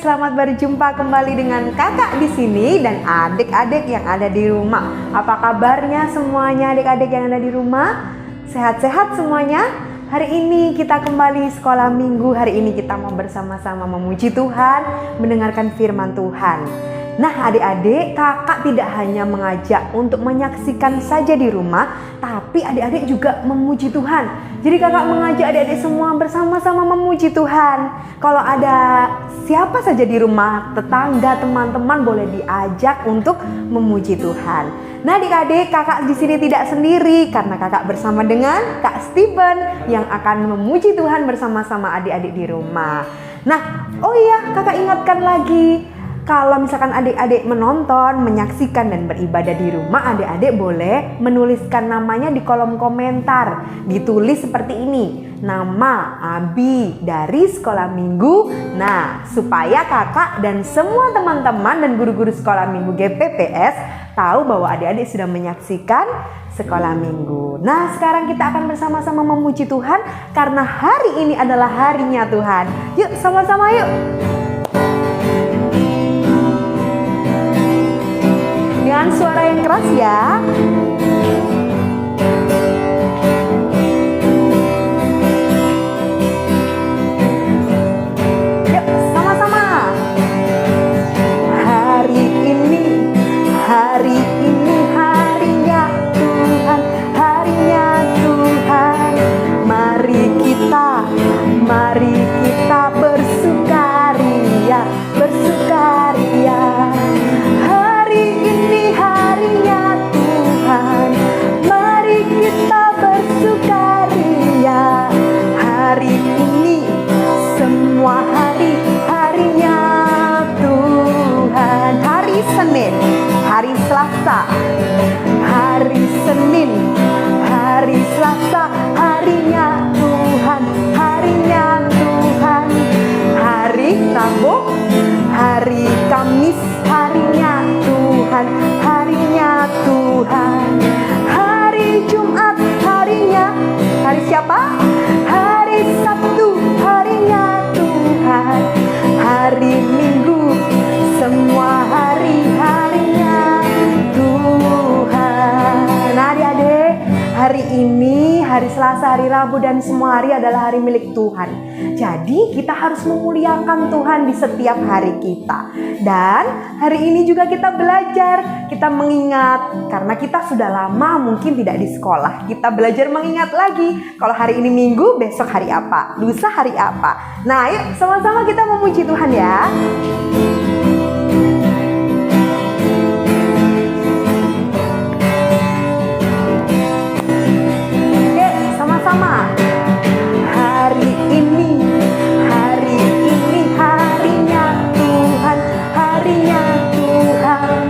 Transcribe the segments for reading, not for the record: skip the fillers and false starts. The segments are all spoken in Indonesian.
selamat berjumpa kembali dengan kakak di sini dan adik-adik yang ada di rumah. Apa kabarnya semuanya adik-adik yang ada di rumah? Sehat-sehat semuanya? Hari ini kita kembali sekolah minggu. Hari ini kita mau bersama-sama memuji Tuhan, mendengarkan firman Tuhan. Nah adik-adik, kakak tidak hanya mengajak untuk menyaksikan saja di rumah, tapi adik-adik juga memuji Tuhan. Jadi kakak mengajak adik-adik semua bersama-sama memuji Tuhan. Kalau ada siapa saja di rumah, tetangga, teman-teman boleh diajak untuk memuji Tuhan. Nah adik-adik, kakak di sini tidak sendiri karena kakak bersama dengan Kak Steven yang akan memuji Tuhan bersama-sama adik-adik di rumah. Nah, oh iya, kakak ingatkan lagi. Kalau misalkan adik-adik menonton, menyaksikan dan beribadah di rumah, adik-adik boleh menuliskan namanya di kolom komentar. Ditulis seperti ini, nama Abi dari sekolah minggu. Nah, supaya kakak dan semua teman-teman dan guru-guru sekolah minggu GPPS tahu bahwa adik-adik sudah menyaksikan sekolah minggu. Nah, sekarang kita akan bersama-sama memuji Tuhan karena hari ini adalah harinya Tuhan. Yuk, sama-sama yuk. Dengan suara yang keras ya. Yuk sama-sama. Hari ini harinya Tuhan, harinya Tuhan. Mari kita bersukaria, bersukaria. Hari ini harinya Tuhan, mari kita bersukaria. Hari ini semua hari harinya Tuhan. Hari Senin, hari Selasa, hari Senin, hari Selasa, harinya Tuhan, harinya Tuhan. Hari Rabu, hari Kamis, harinya Tuhan, harinya Tuhan. Hari Jumat, harinya, hari siapa? Hari Sabtu, harinya Tuhan. Hari Minggu, semua hari harinya Tuhan. Nah adik-adik, hari ini, hari Selasa, hari Rabu dan semua hari adalah hari milik Tuhan. Jadi kita harus memuliakan Tuhan di setiap hari kita. Dan hari ini juga kita belajar, kita mengingat. Karena kita sudah lama mungkin tidak di sekolah. Kita belajar mengingat lagi. Kalau hari ini Minggu, besok hari apa? Lusa hari apa? Nah yuk sama-sama kita memuji Tuhan ya. Sama-sama. Hari ini harinya Tuhan, harinya Tuhan.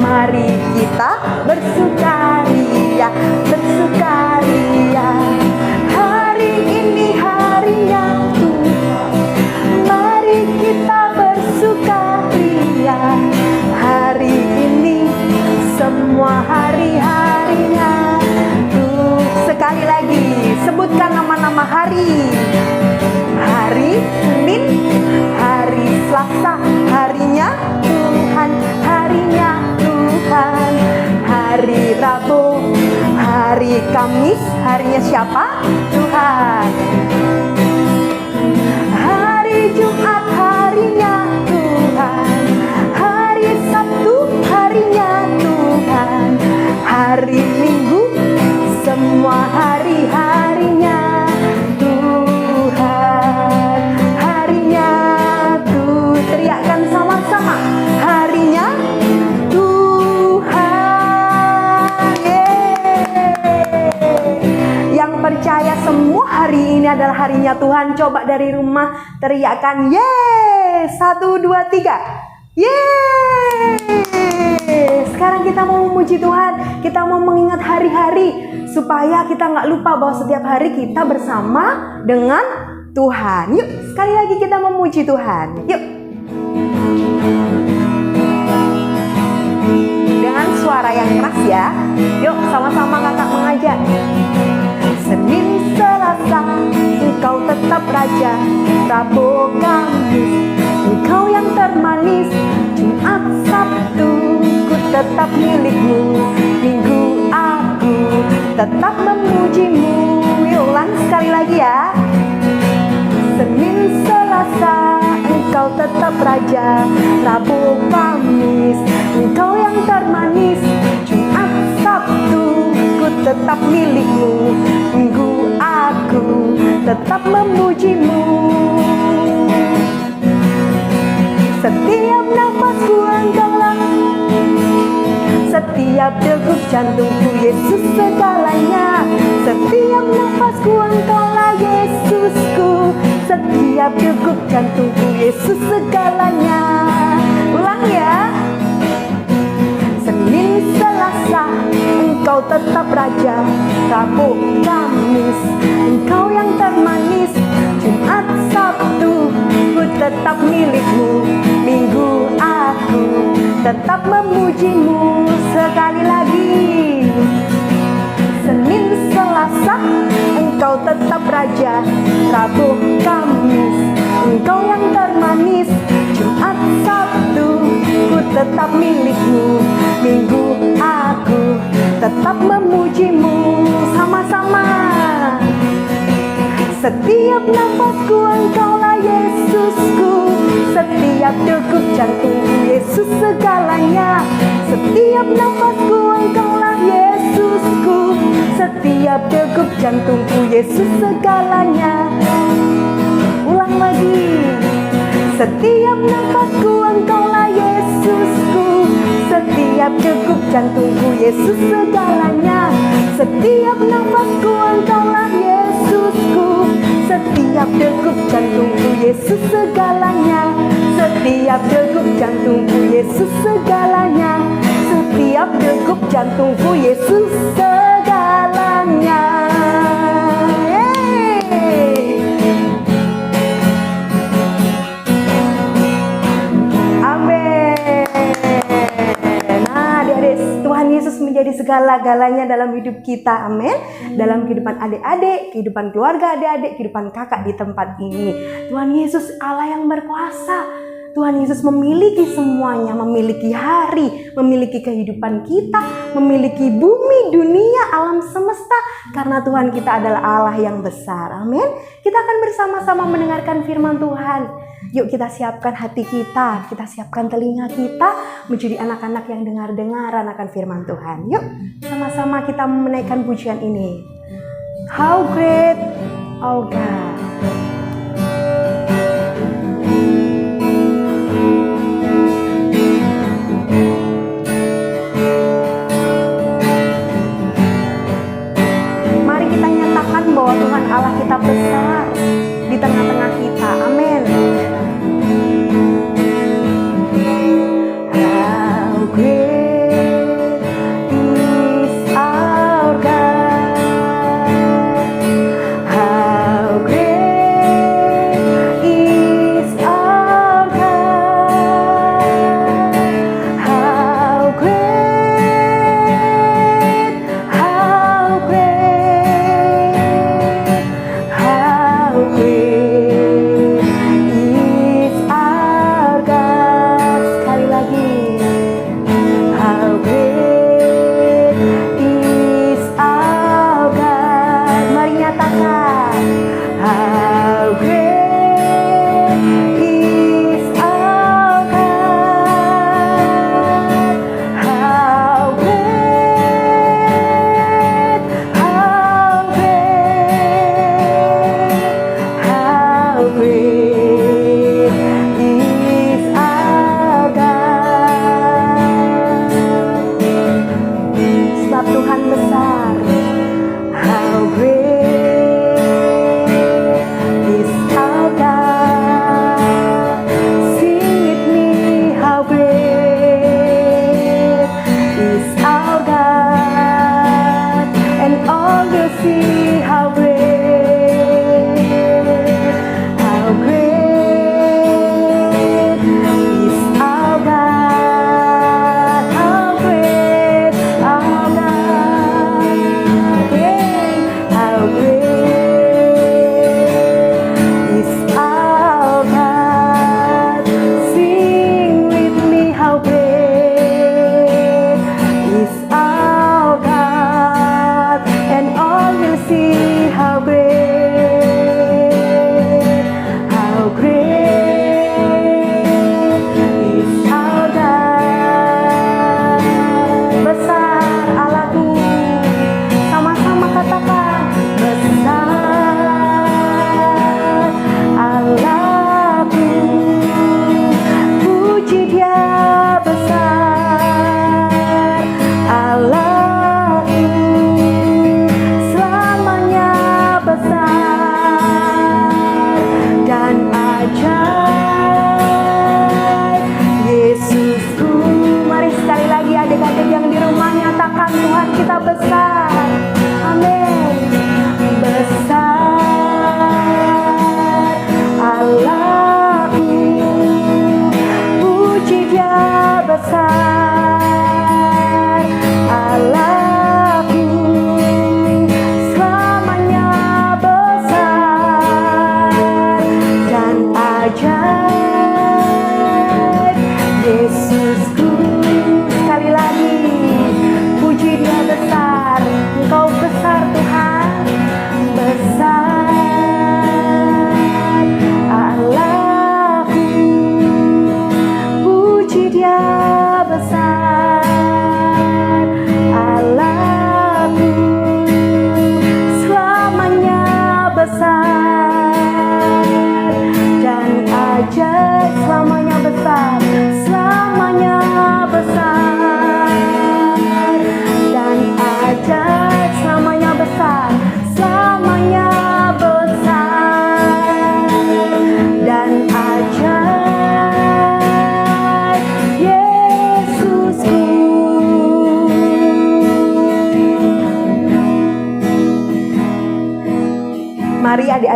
Mari kita bersukaria, bersukaria. Hari ini harinya Tuhan, mari kita bersukaria. Hari ini semua hari-harinya. Sekali lagi, sebutkan nama-nama hari. Hari Senin, hari Selasa, harinya Tuhan, harinya Tuhan. Hari Rabu, hari Kamis, harinya siapa? Tuhan. Hari Jumat, harinya Tuhan. Hari Sabtu, harinya Tuhan. Hari Minggu, semua hari-harinya Tuhan, harinya Tuhan. Teriakkan sama-sama, harinya Tuhan. Yeay. Yang percaya semua hari ini adalah harinya Tuhan, coba dari rumah teriakkan yeay. 1, 2, 3. Yeay. Sekarang kita mau memuji Tuhan, kita mau mengingat hari-hari supaya kita nggak lupa bahwa setiap hari kita bersama dengan Tuhan. Yuk, sekali lagi kita memuji Tuhan. Yuk. Dengan suara yang keras ya. Yuk, sama-sama kakak mengajak. Senin, Selasa, Engkau tetap Raja. Rabu, Kamis, Engkau yang termanis. Jumat, Sabtu, ku tetap milikmu. Minggu aku tetap memujimu. Yuk ulang sekali lagi ya. Senin, Selasa, Engkau tetap Raja. Rabu, Kamis, Engkau yang termanis. Jumat, Sabtu, ku tetap milikmu. Minggu aku tetap memujimu. Setiap nafasku Engkaulah, setiap degup jantungku Yesus segalanya. Setiap nafasku Engkaulah Yesusku, setiap degup jantungku Yesus segalanya. Ulang ya. Senin, Selasa, Engkau tetap Raja. Rabu, Kamis, Engkau yang termanis. Jumat, Sabtu, ku tetap milikmu. Minggu aku tetap memujimu. Sekali lagi. Senin, Selasa, Engkau tetap Raja. Rabu, Kamis, Engkau yang termanis. Jumat, Sabtu, ku tetap milikmu. Minggu aku tetap memujimu. Sama-sama. Setiap nafasku Engkaulah Yesusku, setiap degup jantungku Yesus segalanya. Setiap nafasku Engkaulah Yesusku, setiap degup jantungku Yesus segalanya. Ulang lagi. Setiap nafasku Engkaulah Yesusku, setiap degup jantungku Yesus segalanya. Setiap nafasku Engkaulah Yesusku, setiap degup jantungku Yesus segalanya. Setiap degup jantungku Yesus segalanya. Setiap degup jantungku Yesus segalanya. Tuhan Yesus menjadi segala-galanya dalam hidup kita, amin. Dalam kehidupan adik-adik, kehidupan keluarga adik-adik, kehidupan kakak di tempat ini. Tuhan Yesus Allah yang berkuasa. Tuhan Yesus memiliki semuanya, memiliki hari, memiliki kehidupan kita, memiliki bumi, dunia, alam semesta. Karena Tuhan kita adalah Allah yang besar, amin. Kita akan bersama-sama mendengarkan firman Tuhan. Yuk kita siapkan hati kita siapkan telinga kita menjadi anak-anak yang dengar-dengaran akan firman Tuhan. Yuk sama-sama kita menaikkan pujian ini. How great, oh God. Mari kita nyatakan bahwa Tuhan Allah kita besar di tengah-tengah kita, amin. How great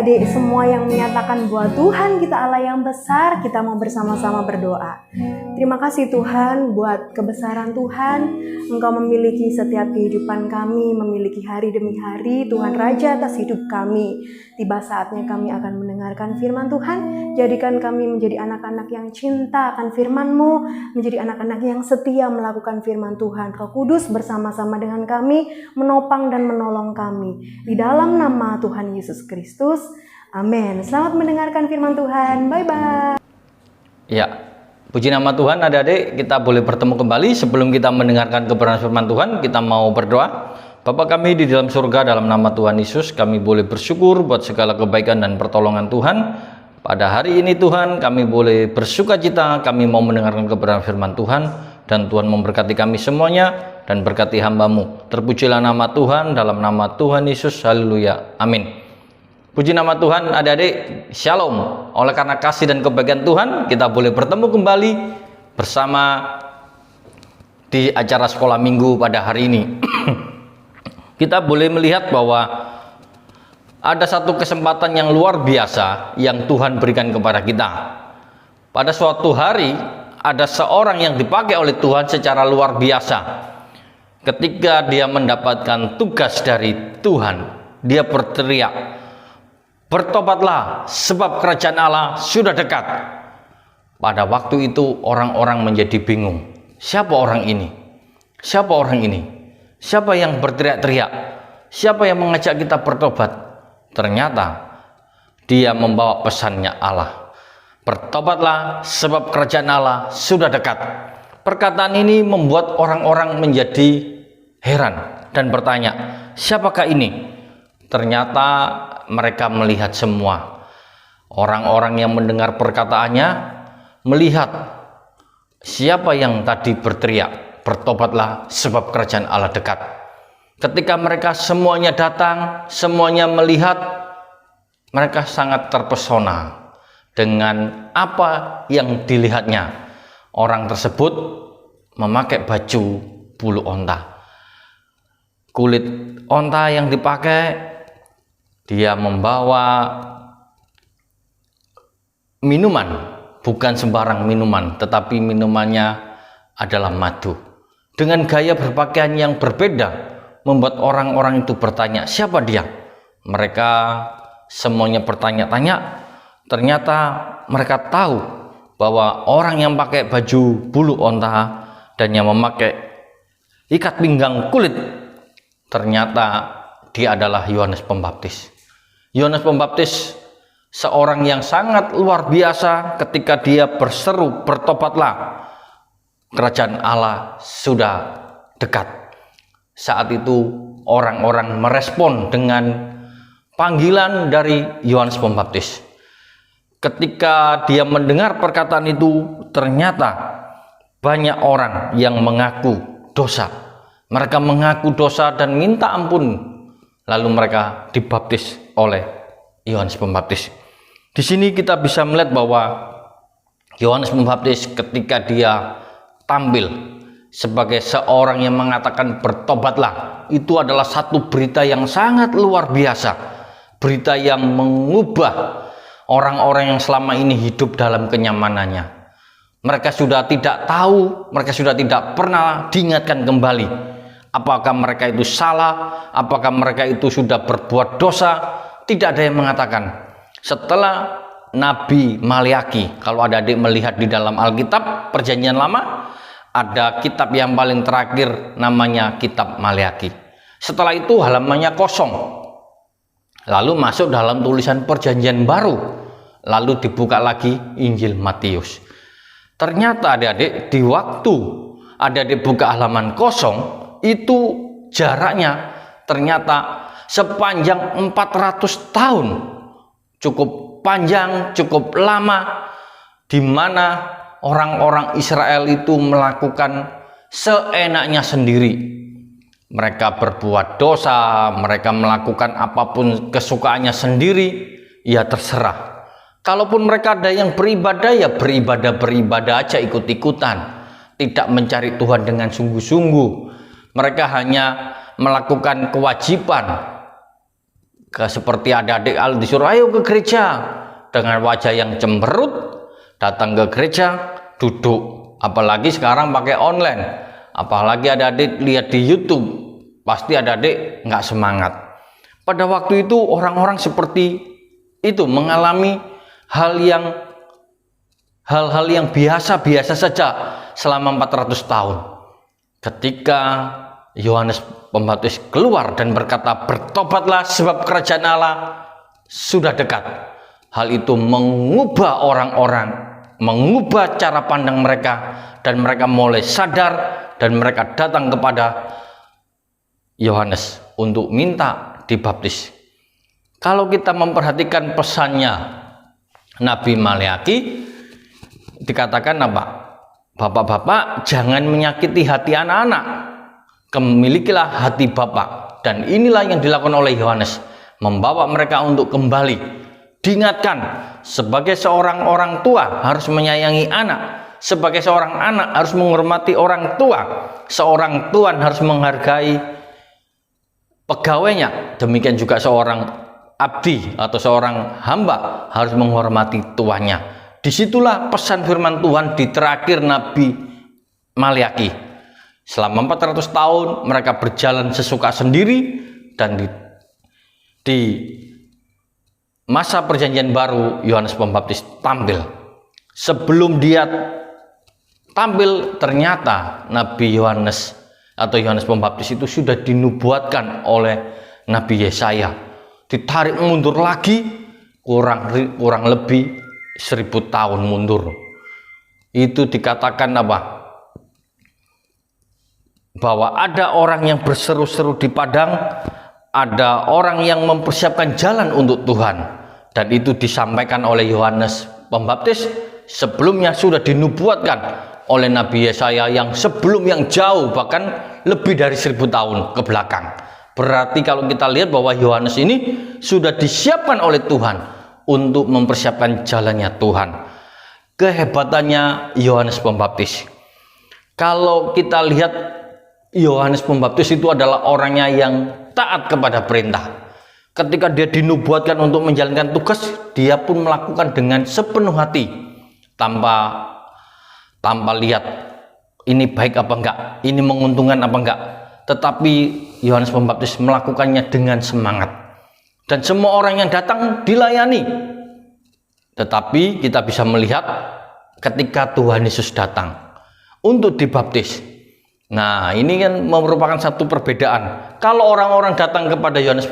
adik-adik semua yang menyatakan bahwa Tuhan kita Allah yang besar, kita mau bersama-sama berdoa. Terima kasih Tuhan buat kebesaran Tuhan. Engkau memiliki setiap kehidupan kami, memiliki hari demi hari. Tuhan Raja atas hidup kami. Tiba saatnya kami akan mendengarkan firman Tuhan. Jadikan kami menjadi anak-anak yang cinta akan firman-Mu, menjadi anak-anak yang setia melakukan firman Tuhan. Roh Kudus bersama-sama dengan kami, menopang dan menolong kami. Di dalam nama Tuhan Yesus Kristus. Amin. Selamat mendengarkan firman Tuhan. Bye-bye. Ya, puji nama Tuhan. Adik-adik, kita boleh bertemu kembali. Sebelum kita mendengarkan kebenaran firman Tuhan, kita mau berdoa. Bapa kami di dalam surga, dalam nama Tuhan Yesus, kami boleh bersyukur buat segala kebaikan dan pertolongan Tuhan. Pada hari ini Tuhan, kami boleh bersuka cita, kami mau mendengarkan kebenaran firman Tuhan, dan Tuhan memberkati kami semuanya, dan berkati hamba-Mu. Terpujilah nama Tuhan, dalam nama Tuhan Yesus, haleluya, amin. Puji nama Tuhan, adik-adik, shalom. Oleh karena kasih dan kebaikan Tuhan, kita boleh bertemu kembali bersama di acara sekolah minggu pada hari ini. Kita boleh melihat bahwa ada satu kesempatan yang luar biasa yang Tuhan berikan kepada kita. Pada suatu hari, ada seorang yang dipakai oleh Tuhan secara luar biasa. Ketika dia mendapatkan tugas dari Tuhan, dia berteriak, "Bertobatlah, sebab kerajaan Allah sudah dekat." Pada waktu itu orang-orang menjadi bingung. Siapa orang ini? Siapa orang ini? Siapa yang berteriak-teriak? Siapa yang mengajak kita bertobat? Ternyata dia membawa pesannya Allah. Bertobatlah sebab kerajaan Allah sudah dekat. Perkataan ini membuat orang-orang menjadi heran dan bertanya, siapakah ini? Ternyata mereka melihat semua. Orang-orang yang mendengar perkataannya melihat siapa yang tadi berteriak, bertobatlah sebab kerajaan Allah dekat. Ketika mereka semuanya datang, semuanya melihat, mereka sangat terpesona dengan apa yang dilihatnya. Orang tersebut memakai baju bulu onta. Kulit onta yang dipakai, dia membawa minuman, bukan sembarang minuman, tetapi minumannya adalah madu. Dengan gaya berpakaian yang berbeda, membuat orang-orang itu bertanya, siapa dia? Mereka semuanya bertanya-tanya. Ternyata mereka tahu bahwa orang yang pakai baju bulu onta dan yang memakai ikat pinggang kulit, ternyata dia adalah Yohanes Pembaptis. Yohanes Pembaptis seorang yang sangat luar biasa ketika dia berseru, bertobatlah, kerajaan Allah sudah dekat. Saat itu orang-orang merespon dengan panggilan dari Yohanes Pembaptis. Ketika dia mendengar perkataan itu, ternyata banyak orang yang mengaku dosa. Mereka mengaku dosa dan minta ampun. Lalu mereka dibaptis oleh Yohanes Pembaptis. Di sini kita bisa melihat bahwa Yohanes Pembaptis ketika dia tampil sebagai seorang yang mengatakan bertobatlah, itu adalah satu berita yang sangat luar biasa. Berita yang mengubah orang-orang yang selama ini hidup dalam kenyamanannya. Mereka sudah tidak tahu, mereka sudah tidak pernah diingatkan kembali. Apakah mereka itu salah, apakah mereka itu sudah berbuat dosa, tidak ada yang mengatakan. Setelah Nabi Maliaki, kalau adik-adik melihat di dalam Alkitab Perjanjian Lama, ada kitab yang paling terakhir namanya Kitab Maliaki. Setelah itu halamannya kosong. Lalu masuk dalam tulisan Perjanjian Baru. Lalu dibuka lagi Injil Matius. Ternyata adik-adik, di waktu adik-adik buka halaman kosong, itu jaraknya ternyata sepanjang 400 tahun. Cukup panjang, cukup lama, di mana orang-orang Israel itu melakukan seenaknya sendiri. Mereka berbuat dosa, mereka melakukan apapun kesukaannya sendiri, ya terserah. Kalaupun mereka ada yang beribadah, ya beribadah aja ikut-ikutan. Tidak mencari Tuhan dengan sungguh-sungguh. Mereka hanya melakukan kewajiban. seperti adik-adik disuruh ayo ke gereja dengan wajah yang cemberut, datang ke gereja duduk, apalagi sekarang pakai online, apalagi adik-adik lihat di YouTube, pasti adik-adik nggak semangat. Pada waktu itu orang-orang seperti itu mengalami hal-hal yang biasa-biasa saja selama 400 tahun. Ketika Yohanes Pembaptis keluar dan berkata, bertobatlah sebab kerajaan Allah sudah dekat. Hal itu mengubah orang-orang, mengubah cara pandang mereka, dan mereka mulai sadar dan mereka datang kepada Yohanes untuk minta dibaptis. Kalau kita memperhatikan pesannya Nabi Maliaki, dikatakan apa? Bapak-bapak jangan menyakiti hati anak-anak, milikilah hati Bapa. Dan inilah yang dilakukan oleh Yohanes, membawa mereka untuk kembali. Diingatkan, sebagai seorang orang tua harus menyayangi anak, sebagai seorang anak harus menghormati orang tua, seorang tuan harus menghargai pegawainya, demikian juga seorang abdi atau seorang hamba harus menghormati tuannya. Disitulah pesan firman Tuhan di terakhir Nabi Maliaki. Selama 400 tahun mereka berjalan sesuka sendiri, dan di masa perjanjian baru Yohanes Pembaptis tampil. Sebelum dia tampil, ternyata Nabi Yohanes atau Yohanes Pembaptis itu sudah dinubuatkan oleh Nabi Yesaya. Ditarik mundur lagi kurang lebih 1000 tahun mundur. Itu dikatakan apa? Bahwa ada orang yang berseru-seru di padang, ada orang yang mempersiapkan jalan untuk Tuhan, dan itu disampaikan oleh Yohanes Pembaptis. Sebelumnya sudah dinubuatkan oleh Nabi Yesaya yang sebelum, yang jauh, bahkan lebih dari 1000 tahun ke belakang. Berarti kalau kita lihat bahwa Yohanes ini sudah disiapkan oleh Tuhan untuk mempersiapkan jalannya Tuhan. Kehebatannya Yohanes Pembaptis, kalau kita lihat, Yohanes Pembaptis itu adalah orangnya yang taat kepada perintah. Ketika dia dinubuatkan untuk menjalankan tugas, dia pun melakukan dengan sepenuh hati, tanpa lihat ini baik apa enggak, ini menguntungkan apa enggak. Tetapi Yohanes Pembaptis melakukannya dengan semangat, dan semua orang yang datang dilayani. Tetapi kita bisa melihat ketika Tuhan Yesus datang untuk dibaptis. Nah, ini kan merupakan satu perbedaan. Kalau orang-orang datang kepada Yohanes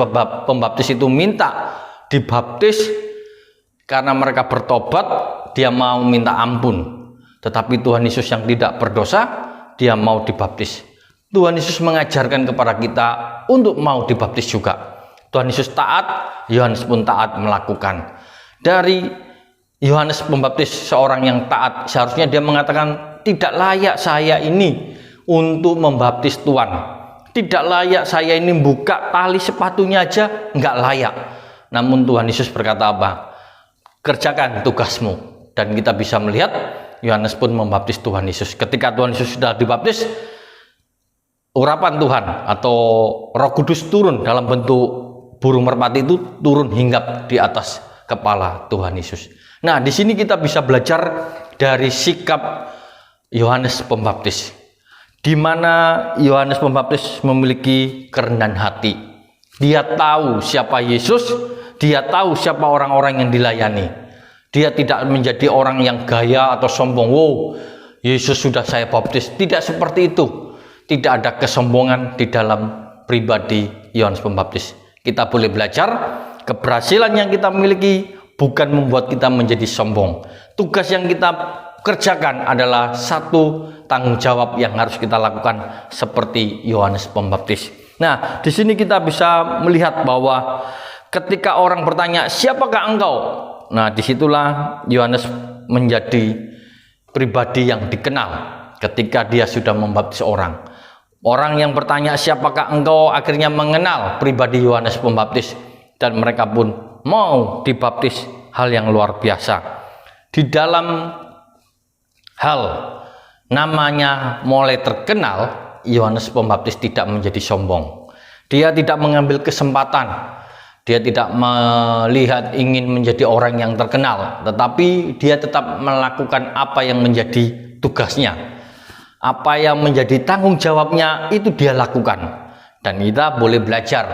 Pembaptis itu minta dibaptis karena mereka bertobat, dia mau minta ampun. Tetapi Tuhan Yesus yang tidak berdosa, dia mau dibaptis. Tuhan Yesus mengajarkan kepada kita untuk mau dibaptis juga. Tuhan Yesus taat, Yohanes pun taat melakukan. Dari Yohanes Pembaptis, seorang yang taat, seharusnya dia mengatakan, tidak layak saya ini untuk membaptis Tuhan, tidak layak saya ini buka tali sepatunya aja, nggak layak. Namun Tuhan Yesus berkata apa? Kerjakan tugasmu. Dan kita bisa melihat Yohanes pun membaptis Tuhan Yesus. Ketika Tuhan Yesus sudah dibaptis, urapan Tuhan atau Roh Kudus turun dalam bentuk burung merpati, itu turun hinggap di atas kepala Tuhan Yesus. Nah, di sini kita bisa belajar dari sikap Yohanes Pembaptis, di mana Yohanes Pembaptis memiliki kerendahan hati. Dia tahu siapa Yesus, dia tahu siapa orang-orang yang dilayani. Dia tidak menjadi orang yang gaya atau sombong. Wow, Yesus sudah saya baptis. Tidak seperti itu. Tidak ada kesombongan di dalam pribadi Yohanes Pembaptis. Kita boleh belajar, keberhasilan yang kita miliki bukan membuat kita menjadi sombong. Tugas yang kita kerjakan adalah satu tanggung jawab yang harus kita lakukan seperti Yohanes Pembaptis. Nah, di sini kita bisa melihat bahwa ketika orang bertanya, siapakah engkau? Nah, disitulah Yohanes menjadi pribadi yang dikenal ketika dia sudah membaptis orang. Orang yang bertanya, siapakah engkau, akhirnya mengenal pribadi Yohanes Pembaptis, dan mereka pun mau dibaptis. Hal yang luar biasa. Di dalam hal namanya mulai terkenal, Yohanes Pembaptis tidak menjadi sombong. Dia tidak mengambil kesempatan Dia tidak melihat ingin menjadi orang yang terkenal, tetapi dia tetap melakukan apa yang menjadi tugasnya. Apa yang menjadi tanggung jawabnya itu dia lakukan. Dan kita boleh belajar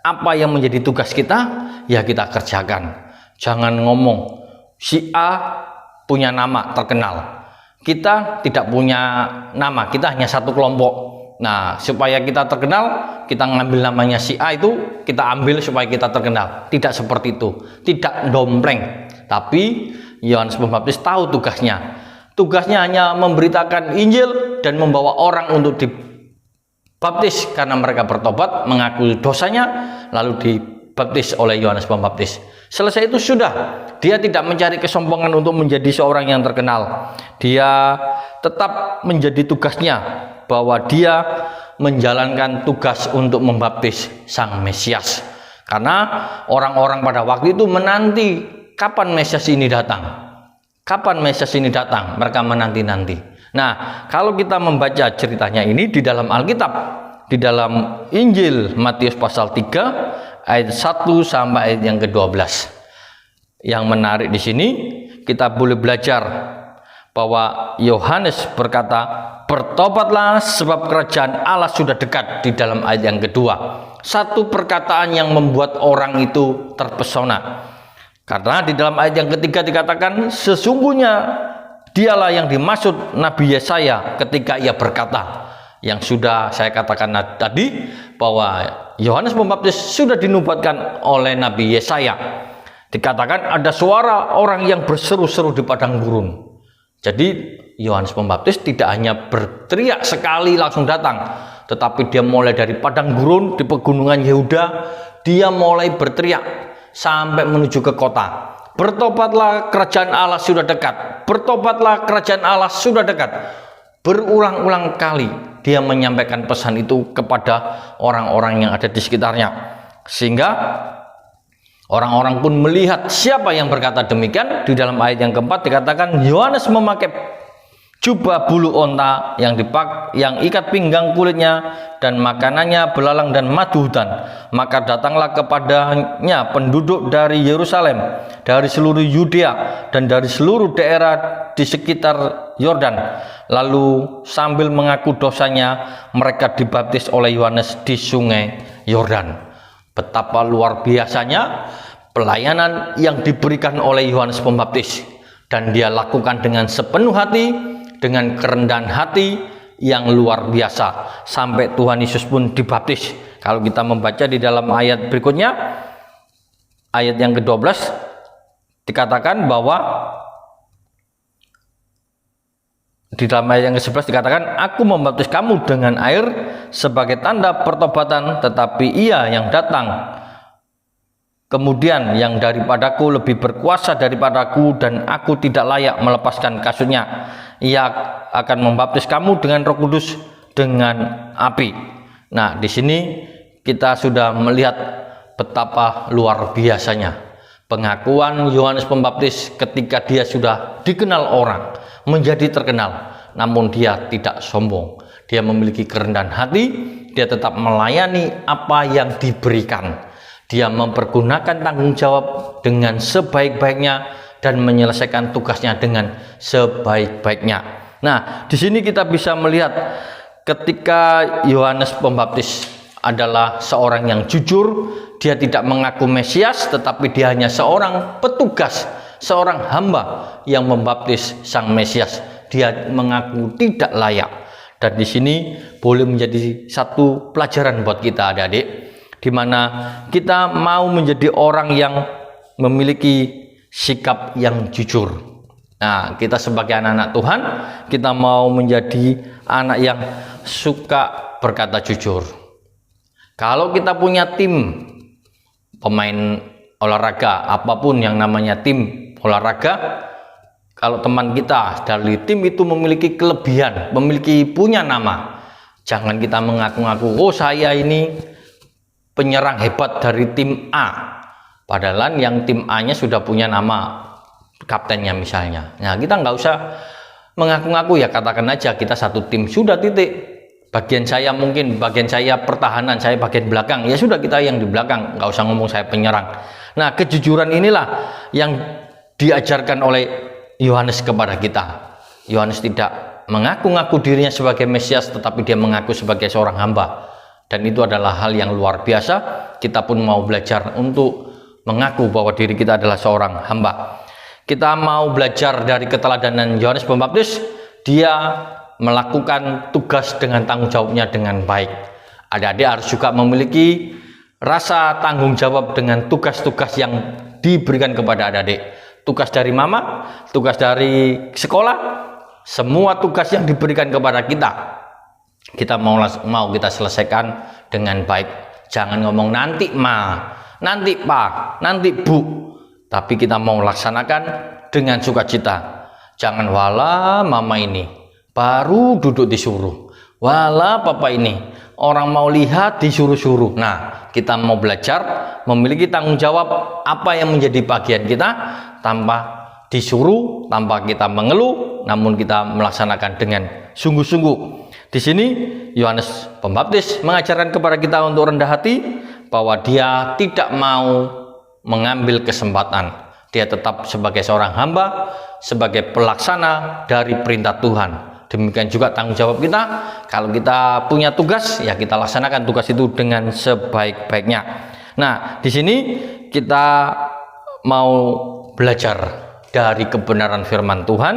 apa yang menjadi tugas kita, ya kita kerjakan. Jangan ngomong si A punya nama terkenal, kita tidak punya nama, kita hanya satu kelompok. Nah, supaya kita terkenal, kita ngambil namanya si A itu, kita ambil supaya kita terkenal. Tidak seperti itu, tidak dompleng. Tapi Yohanes Pembaptis tahu tugasnya. Tugasnya hanya memberitakan Injil dan membawa orang untuk dibaptis karena mereka bertobat, mengakui dosanya, lalu dibaptis oleh Yohanes Pembaptis. Selesai itu sudah. Dia tidak mencari kesombongan untuk menjadi seorang yang terkenal. Dia tetap menjadi tugasnya, bahwa dia menjalankan tugas untuk membaptis Sang Mesias. Karena orang-orang pada waktu itu menanti kapan Mesias ini datang. Kapan Mesias ini datang, mereka menanti-nanti. Nah, kalau kita membaca ceritanya ini di dalam Alkitab, di dalam Injil Matius pasal 3 ayat 1 sampai ayat yang ke-12. Yang menarik di sini, kita boleh belajar bahwa Yohanes berkata, bertobatlah sebab kerajaan Allah sudah dekat, di dalam ayat yang kedua. Satu perkataan yang membuat orang itu terpesona. Karena di dalam ayat yang ketiga dikatakan, sesungguhnya dialah yang dimaksud Nabi Yesaya ketika ia berkata, yang sudah saya katakan tadi, bahwa Yohanes Pembaptis sudah dinubuatkan oleh Nabi Yesaya. Dikatakan ada suara orang yang berseru-seru di padang gurun. Jadi Yohanes Pembaptis tidak hanya berteriak sekali langsung datang, tetapi dia mulai dari padang gurun di pegunungan Yehuda, dia mulai berteriak sampai menuju ke kota. Bertobatlah, kerajaan Allah sudah dekat. Bertobatlah, kerajaan Allah sudah dekat. Berulang-ulang kali dia menyampaikan pesan itu kepada orang-orang yang ada di sekitarnya, sehingga orang-orang pun melihat siapa yang berkata demikian. Di dalam ayat yang keempat dikatakan, Yohanes memakai jubah bulu onta yang ikat pinggang kulitnya, dan makanannya belalang dan madu hutan. Maka datanglah kepadanya penduduk dari Yerusalem, dari seluruh Yudea, dan dari seluruh daerah di sekitar Yordan. Lalu sambil mengaku dosanya, mereka dibaptis oleh Yohanes di sungai Yordan. Betapa luar biasanya pelayanan yang diberikan oleh Yohanes Pembaptis, dan dia lakukan dengan sepenuh hati, dengan kerendahan hati yang luar biasa, sampai Tuhan Yesus pun dibaptis. Kalau kita membaca di dalam ayat berikutnya, ayat yang ke-12 dikatakan bahwa di dalam ayat yang ke-11 dikatakan, aku membaptis kamu dengan air sebagai tanda pertobatan, tetapi ia yang datang kemudian yang daripadaku lebih berkuasa daripadaku, dan aku tidak layak melepaskan kasutnya. Ia akan membaptis kamu dengan Roh Kudus, dengan api. Nah, di sini kita sudah melihat betapa luar biasanya pengakuan Yohanes Pembaptis ketika dia sudah dikenal orang, menjadi terkenal, namun dia tidak sombong. Dia memiliki kerendahan hati, dia tetap melayani apa yang diberikan. Dia mempergunakan tanggung jawab dengan sebaik-baiknya dan menyelesaikan tugasnya dengan sebaik-baiknya. Nah, di sini kita bisa melihat ketika Yohanes Pembaptis adalah seorang yang jujur, dia tidak mengaku Mesias, tetapi dia hanya seorang petugas, seorang hamba yang membaptis Sang Mesias. Dia mengaku tidak layak. Dan di sini boleh menjadi satu pelajaran buat kita adik-adik, di mana kita mau menjadi orang yang memiliki sikap yang jujur. Nah, kita sebagai anak-anak Tuhan, kita mau menjadi anak yang suka berkata jujur. Kalau kita punya tim pemain olahraga, apapun yang namanya tim olahraga, kalau teman kita dari tim itu memiliki kelebihan, punya nama, jangan kita mengaku-ngaku, oh saya ini penyerang hebat dari tim A, padahal yang tim A nya sudah punya nama kaptennya misalnya. Nah, kita nggak usah mengaku-ngaku, ya katakan aja kita satu tim, sudah, titik. Bagian saya mungkin, bagian saya pertahanan, saya bagian belakang. Ya sudah, kita yang di belakang, nggak usah ngomong saya penyerang. Nah, kejujuran inilah yang diajarkan oleh Yohanes kepada kita. Yohanes tidak mengaku-ngaku dirinya sebagai Mesias, tetapi dia mengaku sebagai seorang hamba. Dan itu adalah hal yang luar biasa. Kita pun mau belajar untuk mengaku bahwa diri kita adalah seorang hamba. Kita mau belajar dari keteladanan Yohanes Pembaptis. Dia melakukan tugas dengan tanggung jawabnya dengan baik. Adik-adik harus juga memiliki rasa tanggung jawab dengan tugas-tugas yang diberikan kepada adik-adik. Tugas dari mama, tugas dari sekolah, semua tugas yang diberikan kepada kita mau kita selesaikan dengan baik. Jangan ngomong nanti ma, nanti pak, nanti bu, tapi kita mau laksanakan dengan sukacita. Jangan wala mama ini baru duduk disuruh, wala papa ini orang mau lihat disuruh-suruh. Nah, kita mau belajar memiliki tanggung jawab apa yang menjadi bagian kita tanpa disuruh, tanpa kita mengeluh, namun kita melaksanakan dengan sungguh-sungguh. Di sini Yohanes Pembaptis mengajarkan kepada kita untuk rendah hati, bahwa dia tidak mau mengambil kesempatan. Dia tetap sebagai seorang hamba, sebagai pelaksana dari perintah Tuhan. Demikian juga tanggung jawab kita. Kalau kita punya tugas, ya kita laksanakan tugas itu dengan sebaik-baiknya. Nah, di sini kita mau belajar dari kebenaran firman Tuhan.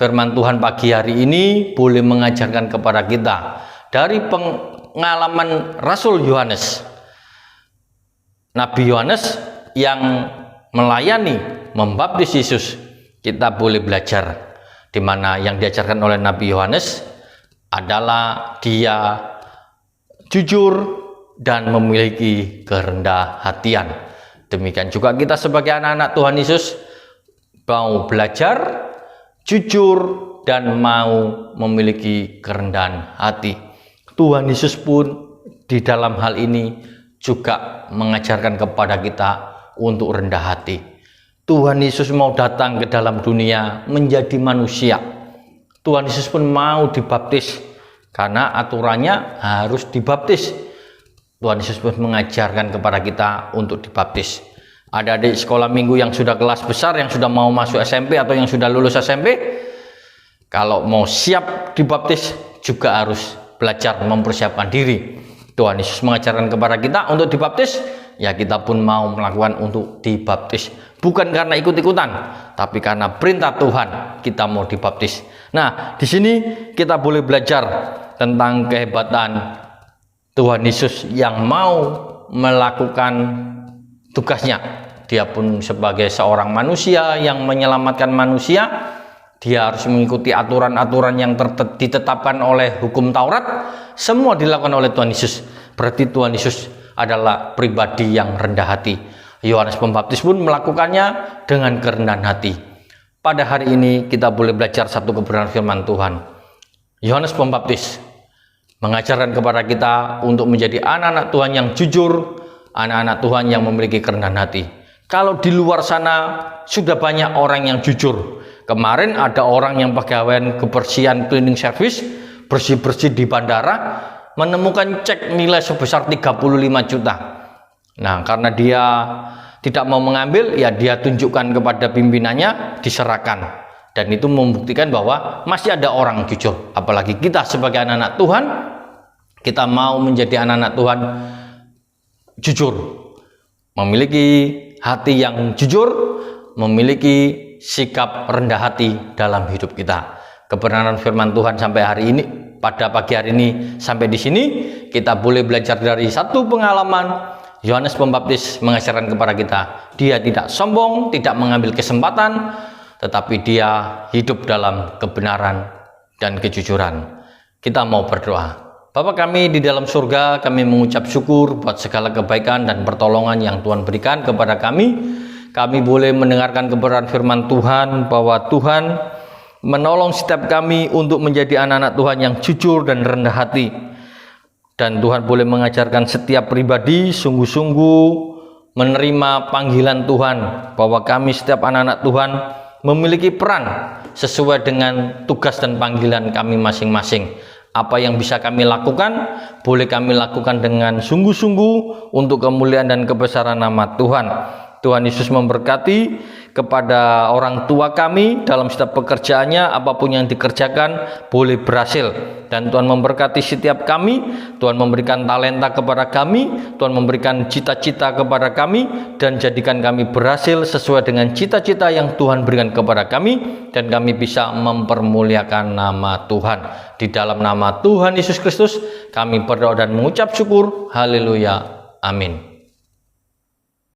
Firman Tuhan pagi hari ini boleh mengajarkan kepada kita dari pengalaman Rasul Yohanes, Nabi Yohanes yang melayani, membaptis Yesus. Kita boleh belajar di mana yang diajarkan oleh Nabi Yohanes adalah dia jujur dan memiliki kerendah hatian. Demikian juga kita sebagai anak-anak Tuhan Yesus mau belajar jujur dan mau memiliki kerendahan hati. Tuhan Yesus pun di dalam hal ini juga mengajarkan kepada kita untuk rendah hati. Tuhan Yesus mau datang ke dalam dunia menjadi manusia. Tuhan Yesus pun mau dibaptis karena aturannya harus dibaptis. Tuhan Yesus pun mengajarkan kepada kita untuk dibaptis. Ada adik sekolah minggu yang sudah kelas besar, yang sudah mau masuk SMP atau yang sudah lulus SMP, kalau mau siap dibaptis juga harus belajar mempersiapkan diri. Tuhan Yesus mengajarkan kepada kita untuk dibaptis, ya kita pun mau melakukan untuk dibaptis. Bukan karena ikut-ikutan, tapi karena perintah Tuhan kita mau dibaptis. Nah, di sini kita boleh belajar tentang kehebatan Tuhan Yesus yang mau melakukan tugasnya. Dia pun sebagai seorang manusia yang menyelamatkan manusia, dia harus mengikuti aturan-aturan yang ditetapkan oleh hukum Taurat. Semua dilakukan oleh Tuhan Yesus. Berarti Tuhan Yesus adalah pribadi yang rendah hati. Yohanes Pembaptis pun melakukannya dengan kerendahan hati. Pada hari ini kita boleh belajar satu kebenaran firman Tuhan. Yohanes Pembaptis mengajarkan kepada kita untuk menjadi anak-anak Tuhan yang jujur, anak-anak Tuhan yang memiliki kerendahan hati. Kalau di luar sana sudah banyak orang yang jujur. Kemarin ada orang yang pegawai kebersihan cleaning service, bersih-bersih di bandara, menemukan cek nilai sebesar 35 juta. Nah, karena dia tidak mau mengambil, ya dia tunjukkan kepada pimpinannya, diserahkan. Dan itu membuktikan bahwa masih ada orang jujur. Apalagi kita sebagai anak-anak Tuhan, kita mau menjadi anak-anak Tuhan jujur, memiliki hati yang jujur, memiliki sikap rendah hati dalam hidup kita. Kebenaran firman Tuhan sampai hari ini, pada pagi hari ini sampai di sini, kita boleh belajar dari satu pengalaman. Yohanes Pembaptis mengajarkan kepada kita, dia tidak sombong, tidak mengambil kesempatan, tetapi dia hidup dalam kebenaran dan kejujuran. Kita mau berdoa. Bapa kami di dalam surga, kami mengucap syukur buat segala kebaikan dan pertolongan yang Tuhan berikan kepada kami. Kami boleh mendengarkan kebenaran firman Tuhan, bahwa Tuhan menolong setiap kami untuk menjadi anak-anak Tuhan yang jujur dan rendah hati. Dan Tuhan boleh mengajarkan setiap pribadi sungguh-sungguh menerima panggilan Tuhan, bahwa kami setiap anak-anak Tuhan memiliki peran sesuai dengan tugas dan panggilan kami masing-masing. Apa yang bisa kami lakukan, boleh kami lakukan dengan sungguh-sungguh untuk kemuliaan dan kebesaran nama Tuhan. Tuhan Yesus memberkati kepada orang tua kami dalam setiap pekerjaannya, apapun yang dikerjakan boleh berhasil. Dan Tuhan memberkati setiap kami, Tuhan memberikan talenta kepada kami, Tuhan memberikan cita-cita kepada kami, dan jadikan kami berhasil sesuai dengan cita-cita yang Tuhan berikan kepada kami, dan kami bisa mempermuliakan nama Tuhan. Di dalam nama Tuhan Yesus Kristus kami berdoa dan mengucap syukur. Haleluya. Amin.